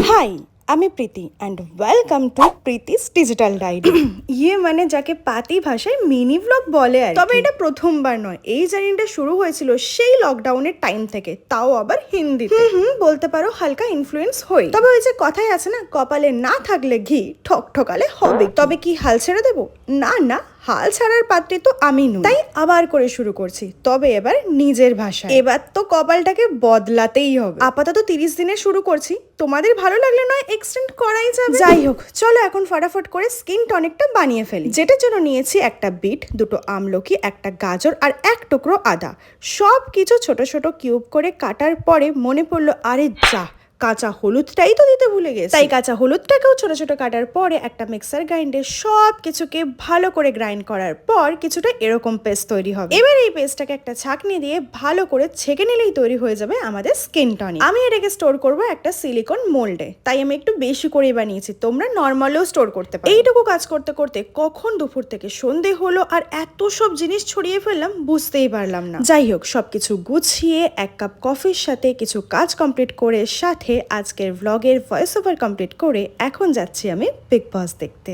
High, আমি Preeti and welcome to Preeti's digital diary. মানে যাকে পাতি ভাষায় মিনি ব্লগ বলে আর তবে এটা প্রথমবার নয়, এই জার্নিটা শুরু হয়েছিল সেই লকডাউনের টাইম থেকে, তাও আবার হিন্দিতে। বলতে পারো হালকা ইনফ্লুয়েন্স হই। তবে ওই যে কথাই আছে না, কপালে না থাকলে ঘি ঠক ঠকালে হবে। তবে কি হাল ছেড়ে দেবো? না না, হাল ছাড়ার পাত্রে তো আমি নই, তাই আবার করে শুরু করছি, তবে এবার নিজের ভাষায়। এবার তো কপালটাকে বদলাতেই হবে। আপাতত 30 দিনে শুরু করছি, তোমাদের ভালো লাগলে নয় এক্সটেন্ড করাই যাবে। যাই হোক, চলো এখন ফটাফট করে স্কিন টনিকটা বানিয়ে ফেলি। যেটার জন্য নিয়েছি একটা বিট, দুটো আমলকি, একটা গাজর আর এক টুকরো আদা। সব কিছু ছোট ছোট কিউব করে কাটার পরে মনে পড়লো, আরে যা, কাঁচা হলুদটাই তো দিতে ভুলে গেছি। তাই কাঁচা হলুদটাকেও ছোট ছোট কাটার পরে একটা মিক্সার গ্রাইন্ডে সব কিছুকে ভালো করে গ্রাইন্ড করার পর কিছুটা এরকম পেস্ট তৈরি হবে। এবার এই পেস্টটাকে একটা ছাঁকনি দিয়ে ভালো করে ছেঁকে নিলেই তৈরি হয়ে যাবে আমাদের স্কিন টনিক। আমি এটাকে স্টোর করব একটা সিলিকন মোল্ডে, তাই আমি একটু বেশি করে বানিয়েছি, তোমরা নর্মালেও স্টোর করতে পারো। এইটুকু কাজ করতে করতে কখন দুপুর থেকে সন্ধে হলো আর এত সব জিনিস ছড়িয়ে ফেললাম বুঝতেই পারলাম না। যাই হোক, সবকিছু গুছিয়ে এক কাপ কফির সাথে কিছু কাজ কমপ্লিট করে সাথে আজকের ভ্লগের ভয়েস ওভার কমপ্লিট করে এখন যাচ্ছি আমি বিগ বস দেখতে।